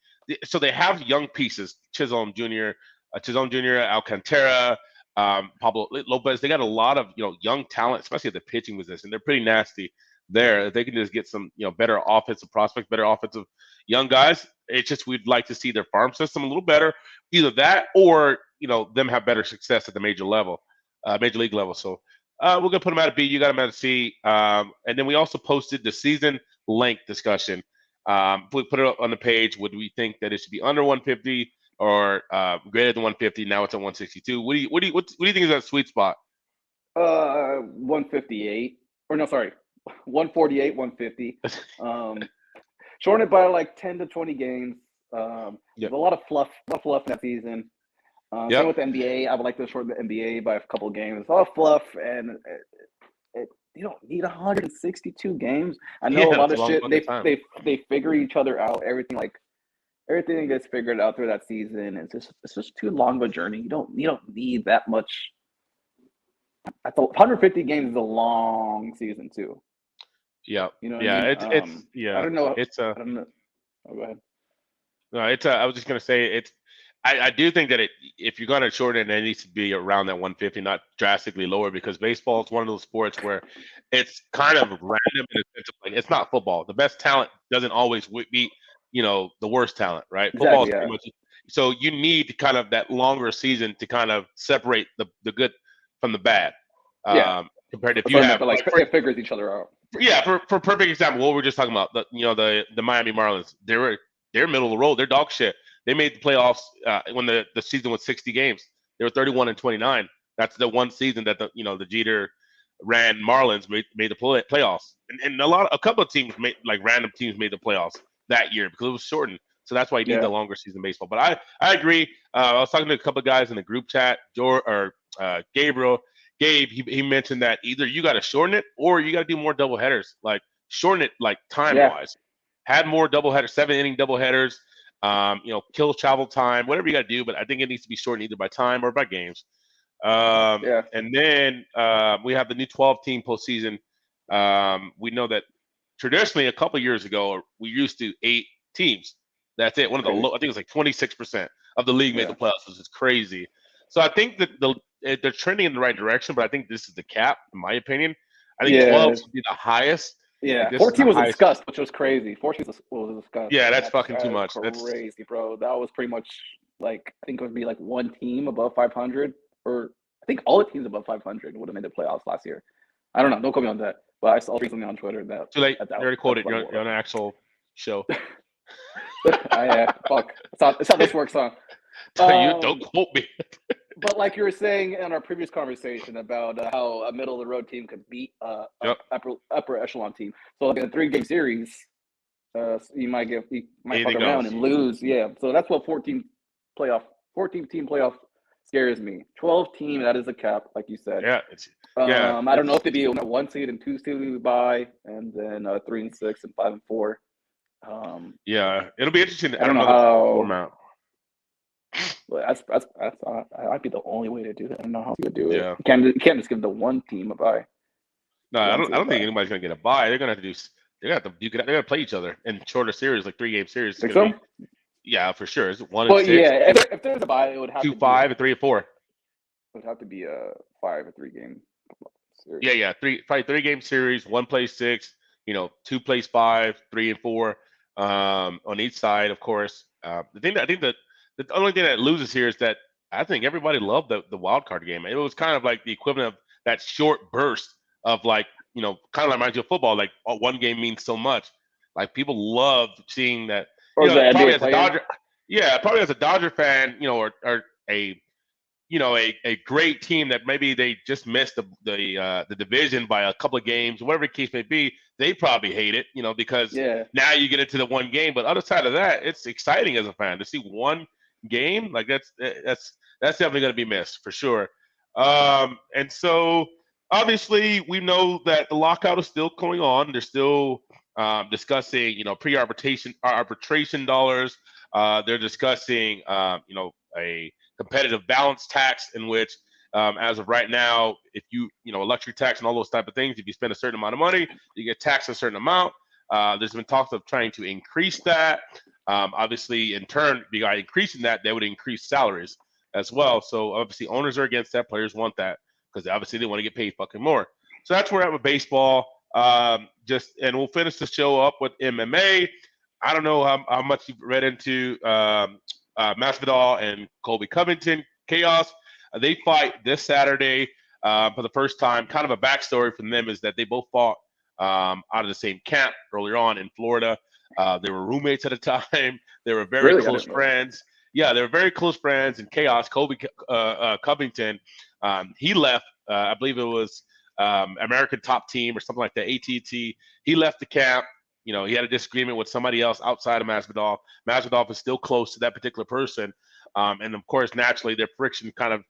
Speaker 1: So they have young pieces: Chisholm Jr., Alcantara, Pablo Lopez. They got a lot of young talent, especially at the pitching position. They're pretty nasty there. If they can just get some better offensive prospects, better offensive young guys. It's just we'd like to see their farm system a little better. Either that or them have better success at the major league level. So we're gonna put them at a B. You got them at a C. And then we also posted the season length discussion. We put it up on the page. Would we think that it should be under 150 or greater than 150? Now it's at 162. What do you think is that sweet spot?
Speaker 2: 158 or no, sorry, 148, 150. Shorten it by like 10 to 20 games. There's a lot of fluff in that season. Same with the NBA. I would like to shorten the NBA by a couple of games. It's all fluff, and you don't need 162 games. I know a lot of shit. They figure each other out. Everything gets figured out through that season. It's just too long of a journey. You don't need that much. I thought 150 games is a long season too.
Speaker 1: Yeah.
Speaker 2: You know.
Speaker 1: Yeah.
Speaker 2: What I mean?
Speaker 1: It's yeah.
Speaker 2: I don't know.
Speaker 1: I
Speaker 2: don't know. Oh, go ahead.
Speaker 1: No, I was just gonna say I do think that if you're gonna shorten it needs to be around that 150, not drastically lower, because baseball is one of those sports where it's kind of random in a sense of it's not football. The best talent doesn't always beat the worst talent, right?
Speaker 2: Exactly,
Speaker 1: Football is pretty much so you need kind of that longer season to kind of separate the good from the bad. Compared to if you have
Speaker 2: it figures each other out.
Speaker 1: Yeah, for perfect example, what we were just talking about, the Miami Marlins, they're middle of the road, they're dog shit. They made the playoffs when the season was 60 games. They were 31-29. That's the one season that the Jeter ran Marlins made the playoffs, and a couple of teams random teams made the playoffs that year because it was shortened. So that's why you need the longer season baseball. But I agree. I was talking to a couple of guys in the group chat, Gabriel. Gabe, he mentioned that either you got to shorten it or you got to do more double headers. Like shorten it time wise. Had more double headers, 7-inning double headers. Kill travel time, whatever you got to do. But I think it needs to be shortened either by time or by games. And then we have the new 12-team postseason. We know that traditionally a couple of years ago we used to 8 teams. That's it. One of the I think it was 26% of the league made the playoffs, which is crazy. So I think that they're trending in the right direction, but I think this is the cap, in my opinion. I think
Speaker 2: Yeah.
Speaker 1: 12 should be the highest.
Speaker 2: Yeah,
Speaker 1: Like, this is
Speaker 2: 14
Speaker 1: the
Speaker 2: was
Speaker 1: highest.
Speaker 2: discussed, which was crazy. 14 was discussed.
Speaker 1: Yeah, that's fucking too
Speaker 2: is
Speaker 1: much. That's
Speaker 2: crazy, bro. That was pretty much like I think it would be like one team above 500, or I think all the teams above 500 would have made the playoffs last year. I don't know. Don't quote me on that, but I saw something on Twitter that
Speaker 1: too late.
Speaker 2: that
Speaker 1: You already quoted. You're on an actual show.
Speaker 2: Fuck. It's how this works, huh?
Speaker 1: You don't quote me.
Speaker 2: But like you were saying in our previous conversation about how a middle of the road team could beat
Speaker 1: Yep.
Speaker 2: upper echelon team. So like in a 3-game series, you might fuck
Speaker 1: Anything
Speaker 2: around
Speaker 1: goes.
Speaker 2: and lose. Yeah. So that's what 14 team playoff scares me. 12 team, that is a cap, like you said.
Speaker 1: Yeah.
Speaker 2: I don't know if to be a 1 seed and 2 seed by, and then 3 and 6 and 5 and 4.
Speaker 1: Yeah, it'll be interesting.
Speaker 2: I don't know
Speaker 1: the
Speaker 2: how.
Speaker 1: format.
Speaker 2: But that might be the only way to do that. I don't know how to do it.
Speaker 1: Yeah.
Speaker 2: You can't just give the one team a bye.
Speaker 1: No, I don't think anybody's gonna get a bye. They're gonna have to do. They're gonna play each other in shorter series, like 3-game series.
Speaker 2: Think so?
Speaker 1: Yeah, for sure. It's 1
Speaker 2: Well,
Speaker 1: and 6.
Speaker 2: yeah. If there's a bye, it would have
Speaker 1: 2,
Speaker 2: to
Speaker 1: 5, and 3 and 4.
Speaker 2: It would have to be a 5 or 3-game series.
Speaker 1: Yeah. Probably 3-game series. 1 plays 6. 2 plays 5, 3 and 4. On each side, of course. I think that the only thing that loses here is that I think everybody loved the wild card game. It was kind of like the equivalent of that short burst of like, kind of like reminds you of football. Like one game means so much. Like people love seeing that.
Speaker 2: Or the
Speaker 1: Probably
Speaker 2: NBA
Speaker 1: as a Dodger, probably as a Dodger fan, or a great team that maybe they just missed the division by a couple of games, whatever the case may be. They probably hate it, because now you get into the one game. But other side of that, it's exciting as a fan to see one game. Like that's definitely going to be missed for sure. And so obviously we know that the lockout is still going on. They're still discussing, arbitration dollars. They're discussing, a competitive balance tax in which, as of right now, if you luxury tax and all those type of things, if you spend a certain amount of money, you get taxed a certain amount. There's been talks of trying to increase that. Obviously, in turn, by increasing that, they would increase salaries as well. So obviously, owners are against that. Players want that because obviously they want to get paid fucking more. So that's where we're at with baseball. And we'll finish the show up with MMA. I don't know how much you've read into Massvidal and Colby Covington chaos. They fight this Saturday for the first time. Kind of a backstory from them is that they both fought out of the same camp earlier on in Florida. They were roommates at the time. They were very close friends. Yeah, they were very close friends. And chaos, Colby Covington, he left. I believe it was American Top Team or something like that, ATT. He left the camp. He had a disagreement with somebody else outside of Massvidal. Massvidal is still close to that particular person. And, of course, naturally, their friction kind of,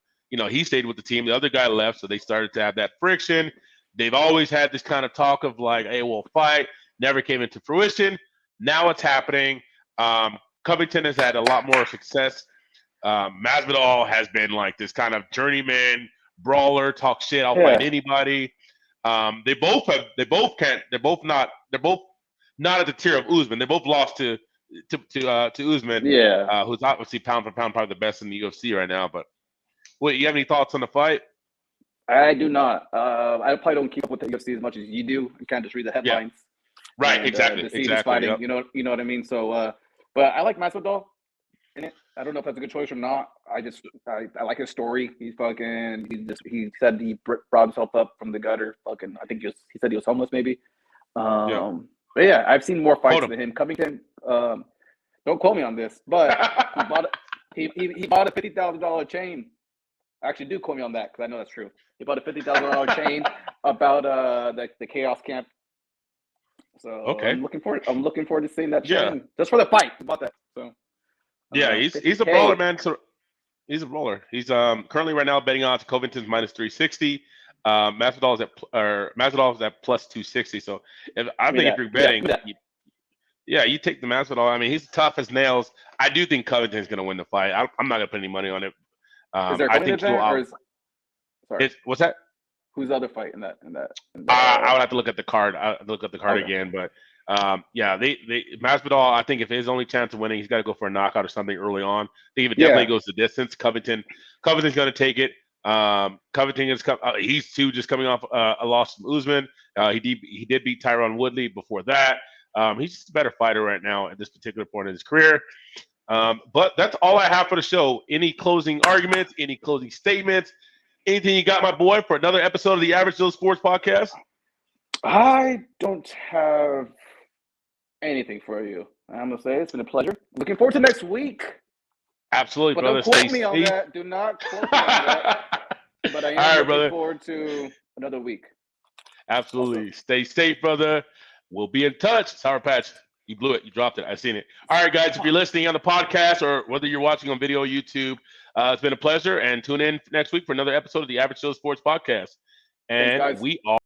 Speaker 1: he stayed with the team. The other guy left, so they started to have that friction. They've always had this kind of talk of like, hey, we'll fight. Never came into fruition. Now it's happening. Covington has had a lot more success. Massvidal has been like this kind of journeyman brawler, talk shit, I'll fight anybody. They're both not at the tier of Usman. They both lost to Usman, who's obviously pound for pound probably the best in the UFC right now. But wait, you have any thoughts on the fight?
Speaker 2: I do not. I probably don't keep up with the UFC as much as you do. You kind of just read the headlines.
Speaker 1: Yeah. Right, exactly.
Speaker 2: Fighting,
Speaker 1: yep.
Speaker 2: You know what I mean? So, but I like Massvidal in it. I don't know if that's a good choice or not. I like his story. He said he brought himself up from the gutter. Fucking, I think he said he was homeless maybe. But yeah, I've seen more fights than him. Covington, don't quote me on this, but he bought a $50,000 chain. Actually, do quote me on that because I know that's true. He bought a $50,000 chain about the Chaos Camp. So I'm looking forward to seeing that chain just for the fight. He bought that. So
Speaker 1: he's a brawler, man. So he's a brawler. He's currently right now betting odds Covington's minus 360. Masvidal is at plus 260. So if you're betting, you take the Masvidal. I mean, he's tough as nails. I do think Covington's going to win the fight. I'm not going to put any money on it.
Speaker 2: Is there a coin event?
Speaker 1: What's that?
Speaker 2: Who's the other fight in that?
Speaker 1: I would have to look at the card. Again, but Masvidal. I think if his only chance of winning, he's got to go for a knockout or something early on. I think if it definitely goes the distance, Covington's going to take it. Covington is he's just coming off a loss from Usman. He did beat Tyron Woodley before that. He's just a better fighter right now at this particular point in his career. But that's all I have for the show. Any closing arguments? Any closing statements? Anything you got, my boy, for another episode of the Average Joe Sports Podcast?
Speaker 2: I don't have anything for you. I'm gonna say it's been a pleasure. Looking forward to next week.
Speaker 1: Absolutely,
Speaker 2: But
Speaker 1: brother.
Speaker 2: don't quote me on that. Do not quote me on that. But I am looking forward to another week.
Speaker 1: Absolutely. Also. Stay safe, brother. We'll be in touch. Sour Patch, you blew it. You dropped it. I've seen it. All right, guys, if you're listening on the podcast or whether you're watching on video or YouTube, it's been a pleasure. And tune in next week for another episode of the Average Joe Sports Podcast. And we are.